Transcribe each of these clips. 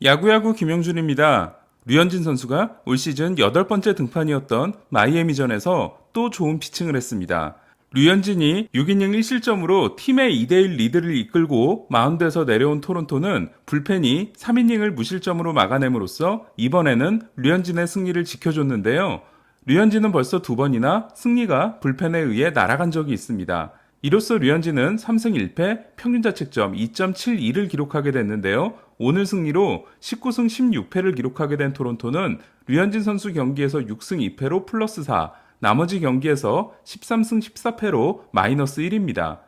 야구야구 김영준입니다. 류현진 선수가 올 시즌 8번째 등판이었던 마이애미전에서 또 좋은 피칭을 했습니다. 류현진이 6이닝 1실점으로 팀의 2대1 리드를 이끌고 마운드에서 내려온 토론토는 불펜이 3이닝을 무실점으로 막아냄으로써 이번에는 류현진의 승리를 지켜줬는데요. 류현진은 벌써 2번이나 승리가 불펜에 의해 날아간 적이 있습니다. 이로써 류현진은 3승 1패 평균 자책점 2.72를 기록하게 됐는데요. 오늘 승리로 19승 16패를 기록하게 된 토론토는 류현진 선수 경기에서 6승 2패로 플러스 4, 나머지 경기에서 13승 14패로 마이너스 1입니다.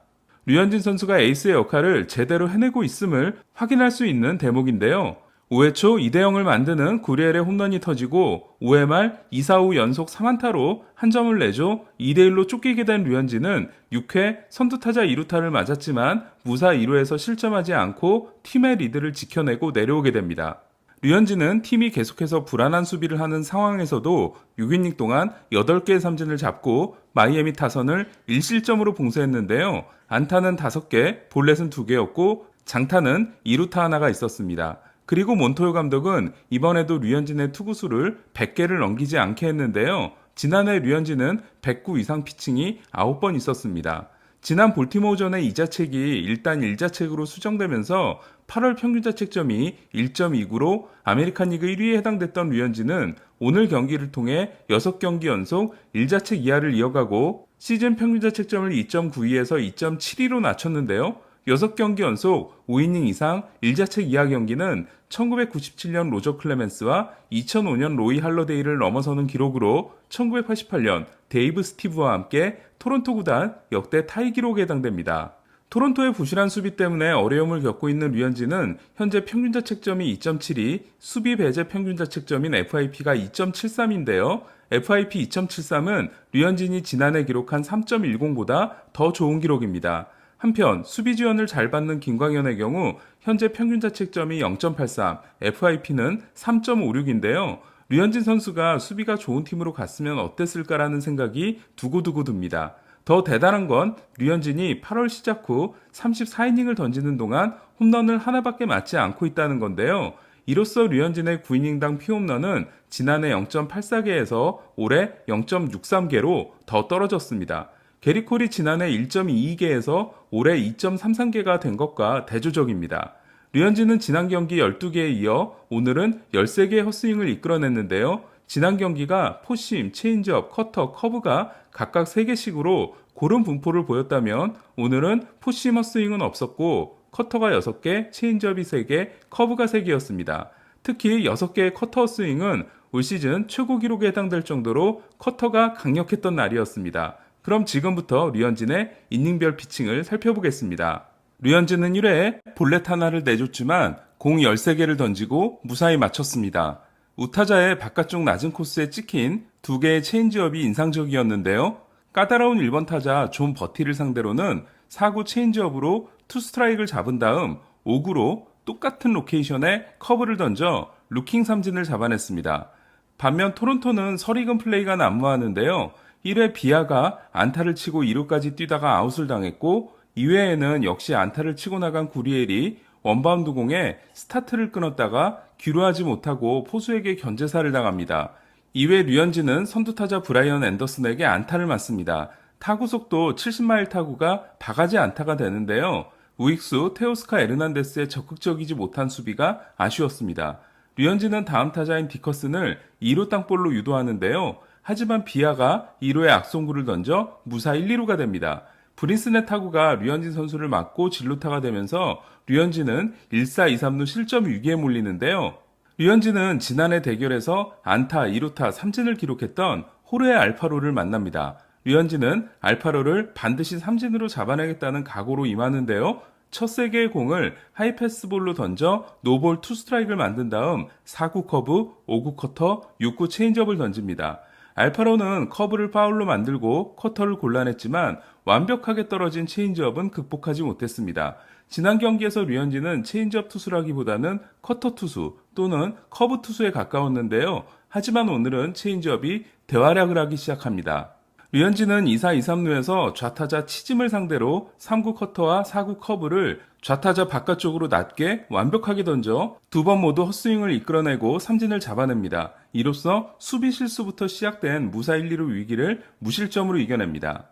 류현진 선수가 에이스의 역할을 제대로 해내고 있음을 확인할 수 있는 대목인데요. 5회 초 2대0을 만드는 구리엘의 홈런이 터지고 5회 말 2사후 연속 3안타로 한 점을 내줘 2대1로 쫓기게 된 류현진은 6회 선두타자 2루타를 맞았지만 무사 1루에서 실점하지 않고 팀의 리드를 지켜내고 내려오게 됩니다. 류현진은 팀이 계속해서 불안한 수비를 하는 상황에서도 6이닝 동안 8개의 삼진을 잡고 마이애미 타선을 1실점으로 봉쇄했는데요. 안타는 5개, 볼넷은 2개였고 장타는 2루타 하나가 있었습니다. 그리고 몬토요 감독은 이번에도 류현진의 투구수를 100개를 넘기지 않게 했는데요. 지난해 류현진은 109 이상 피칭이 9번 있었습니다. 지난 볼티모어전의 이자책이 일단 1자책으로 수정되면서 8월 평균 자책점이 1.29로 아메리칸 리그 1위에 해당됐던 류현진은 오늘 경기를 통해 6경기 연속 1자책 이하를 이어가고 시즌 평균 자책점을 2.92에서 2.72로 낮췄는데요. 6경기 연속 5이닝 이상 1자책 이하 경기는 1997년 로저 클레멘스와 2005년 로이 할러데이를 넘어서는 기록으로 1988년 데이브 스티브와 함께 토론토 구단 역대 타이 기록에 해당됩니다. 토론토의 부실한 수비 때문에 어려움을 겪고 있는 류현진은 현재 평균 자책점이 2.72, 수비 배제 평균 자책점인 FIP가 2.73인데요. FIP 2.73은 류현진이 지난해 기록한 3.10보다 더 좋은 기록입니다. 한편 수비 지원을 잘 받는 김광현의 경우 현재 평균 자책점이 0.83, FIP는 3.56인데요. 류현진 선수가 수비가 좋은 팀으로 갔으면 어땠을까라는 생각이 두고두고 듭니다. 더 대단한 건 류현진이 8월 시작 후 34이닝을 던지는 동안 홈런을 하나밖에 맞지 않고 있다는 건데요. 이로써 류현진의 9이닝당 피홈런은 지난해 0.84개에서 올해 0.63개로 더 떨어졌습니다. 게리콜이 지난해 1.22개에서 올해 2.33개가 된 것과 대조적입니다. 류현진은 지난 경기 12개에 이어 오늘은 13개의 헛스윙을 이끌어냈는데요. 지난 경기가 포심, 체인지업, 커터, 커브가 각각 3개씩으로 고른 분포를 보였다면 오늘은 포심 헛스윙은 없었고 커터가 6개, 체인지업이 3개, 커브가 3개였습니다. 특히 6개의 커터 헛스윙은 올 시즌 최고 기록에 해당될 정도로 커터가 강력했던 날이었습니다. 그럼 지금부터 류현진의 이닝별 피칭을 살펴보겠습니다. 류현진은 1회에 볼넷 하나를 내줬지만 공 13개를 던지고 무사히 맞췄습니다. 우타자의 바깥쪽 낮은 코스에 찍힌 2개의 체인지업이 인상적이었는데요. 까다로운 1번 타자 존 버티를 상대로는 4구 체인지업으로 투 스트라이크를 잡은 다음 5구로 똑같은 로케이션에 커브를 던져 루킹 삼진을 잡아냈습니다. 반면 토론토는 설익은 플레이가 난무하는데요. 1회 비아가 안타를 치고 2루까지 뛰다가 아웃을 당했고 2회에는 역시 안타를 치고 나간 구리엘이 원바운드 공에 스타트를 끊었다가 귀루하지 못하고 포수에게 견제사를 당합니다. 2회 류현진은 선두타자 브라이언 앤더슨에게 안타를 맞습니다. 타구 속도 70마일 타구가 바가지 안타가 되는데요. 우익수 테오스카 에르난데스의 적극적이지 못한 수비가 아쉬웠습니다. 류현진은 다음 타자인 디커슨을 2루 땅볼로 유도하는데요. 하지만 비아가 2루에 악송구를 던져 무사 1, 2루가 됩니다. 브린슨의 타구가 류현진 선수를 맞고 진루타가 되면서 류현진은 1사 2, 3루 실점 위기에 몰리는데요. 류현진은 지난해 대결에서 안타, 2루타, 3진을 기록했던 호르헤 알파로를 만납니다. 류현진은 알파로를 반드시 삼진으로 잡아내겠다는 각오로 임하는데요. 첫 3개의 공을 하이패스볼로 던져 노볼 투 스트라이크를 만든 다음 4구 커브, 5구 커터, 6구 체인지업을 던집니다. 알파로는 커브를 파울로 만들고 커터를 골라냈지만 완벽하게 떨어진 체인지업은 극복하지 못했습니다. 지난 경기에서 류현진은 체인지업 투수라기보다는 커터 투수 또는 커브 투수에 가까웠는데요. 하지만 오늘은 체인지업이 대활약을 하기 시작합니다. 류현진은 2사 2삼루에서 좌타자 치짐을 상대로 3구 커터와 4구 커브를 좌타자 바깥쪽으로 낮게 완벽하게 던져 두 번 모두 헛스윙을 이끌어내고 삼진을 잡아냅니다. 이로써 수비 실수부터 시작된 무사 1, 2루 위기를 무실점으로 이겨냅니다.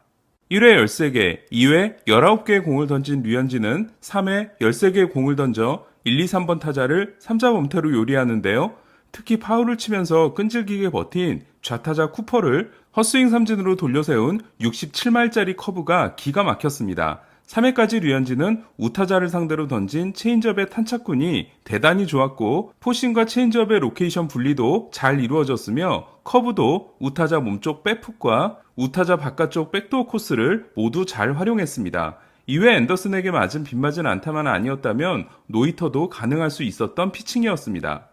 1회 13개, 2회 19개의 공을 던진 류현진은 3회 13개의 공을 던져 1, 2, 3번 타자를 3자 범퇴로 요리하는데요. 특히 파울을 치면서 끈질기게 버틴 좌타자 쿠퍼를 헛스윙 삼진으로 돌려세운 67마일짜리 커브가 기가 막혔습니다. 3회까지 류현진은 우타자를 상대로 던진 체인지업의 탄착군이 대단히 좋았고 포심과 체인지업의 로케이션 분리도 잘 이루어졌으며 커브도 우타자 몸쪽 백풋과 우타자 바깥쪽 백도어 코스를 모두 잘 활용했습니다. 이외 앤더슨에게 맞은 빗맞은 안타만 아니었다면 노히터도 가능할 수 있었던 피칭이었습니다.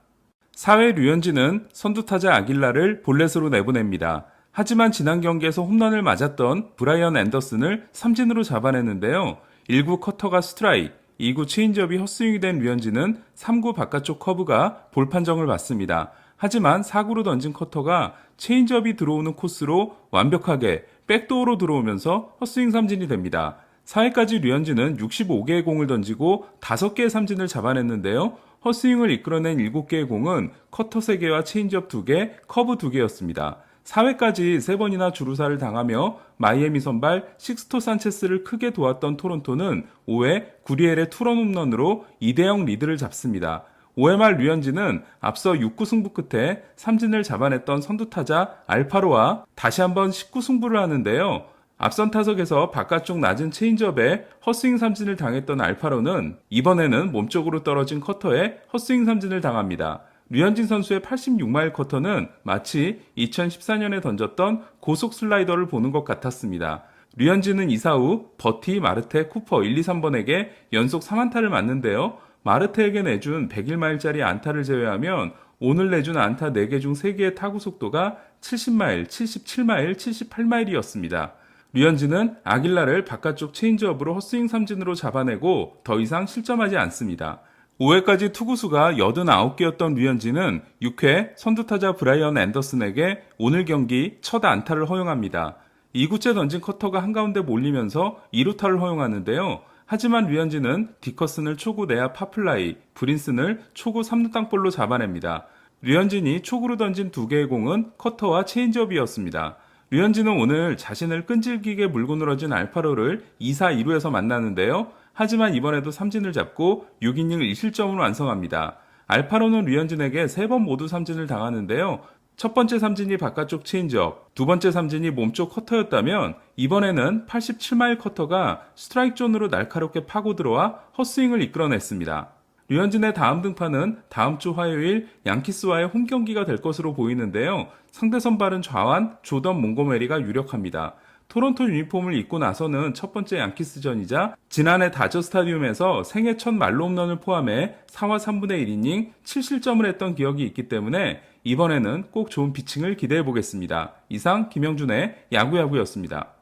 4회 류현진은 선두타자 아길라를 볼넷으로 내보냅니다. 하지만 지난 경기에서 홈런을 맞았던 브라이언 앤더슨을 삼진으로 잡아냈는데요. 1구 커터가 스트라이크, 2구 체인지업이 헛스윙이 된 류현진은 3구 바깥쪽 커브가 볼 판정을 받습니다. 하지만 4구로 던진 커터가 체인지업이 들어오는 코스로 완벽하게 백도어로 들어오면서 헛스윙 삼진이 됩니다. 4회까지 류현진은 65개의 공을 던지고 5개의 삼진을 잡아냈는데요. 헛스윙을 이끌어낸 7개의 공은 커터 3개와 체인지업 2개, 커브 2개였습니다. 4회까지 3번이나 주루사를 당하며 마이애미 선발 식스토 산체스를 크게 도왔던 토론토는 5회 구리엘의 투런 홈런으로 2대0 리드를 잡습니다. 5회 말 류현진은 앞서 6구 승부 끝에 삼진을 잡아냈던 선두타자 알파로와 다시 한번 10구 승부를 하는데요. 앞선 타석에서 바깥쪽 낮은 체인지업에 헛스윙 삼진을 당했던 알파로는 이번에는 몸쪽으로 떨어진 커터에 헛스윙 삼진을 당합니다. 류현진 선수의 86마일 커터는 마치 2014년에 던졌던 고속 슬라이더를 보는 것 같았습니다. 류현진은 2사 후 버티, 마르테, 쿠퍼 1, 2, 3번에게 연속 3안타를 맞는데요. 마르테에게 내준 101마일짜리 안타를 제외하면 오늘 내준 안타 4개 중 3개의 타구 속도가 70마일, 77마일, 78마일이었습니다. 류현진은 아길라를 바깥쪽 체인지업으로 헛스윙 삼진으로 잡아내고 더 이상 실점하지 않습니다. 5회까지 투구수가 89개였던 류현진은 6회 선두타자 브라이언 앤더슨에게 오늘 경기 첫 안타를 허용합니다. 2구째 던진 커터가 한가운데 몰리면서 2루타를 허용하는데요. 하지만 류현진은 디커슨을 초구 내야 파플라이, 브린슨을 초구 3루 땅볼로 잡아냅니다. 류현진이 초구로 던진 2개의 공은 커터와 체인지업이었습니다. 류현진은 오늘 자신을 끈질기게 물고 늘어진 알파로를 2사 2루에서 만나는데요. 하지만 이번에도 삼진을 잡고 6이닝을 1실점으로 완성합니다. 알파로는 류현진에게 3번 모두 삼진을 당하는데요. 첫 번째 삼진이 바깥쪽 체인지업, 두 번째 삼진이 몸쪽 커터였다면 이번에는 87마일 커터가 스트라이크 존으로 날카롭게 파고 들어와 헛스윙을 이끌어냈습니다. 류현진의 다음 등판은 다음 주 화요일 양키스와의 홈경기가 될 것으로 보이는데요. 상대 선발은 좌완 조던 몽고메리가 유력합니다. 토론토 유니폼을 입고 나서는 첫 번째 양키스전이자 지난해 다저 스타디움에서 생애 첫 말로 홈런을 포함해 4와 3분의 1이닝 7실점을 했던 기억이 있기 때문에 이번에는 꼭 좋은 피칭을 기대해 보겠습니다. 이상 김영준의 야구야구였습니다.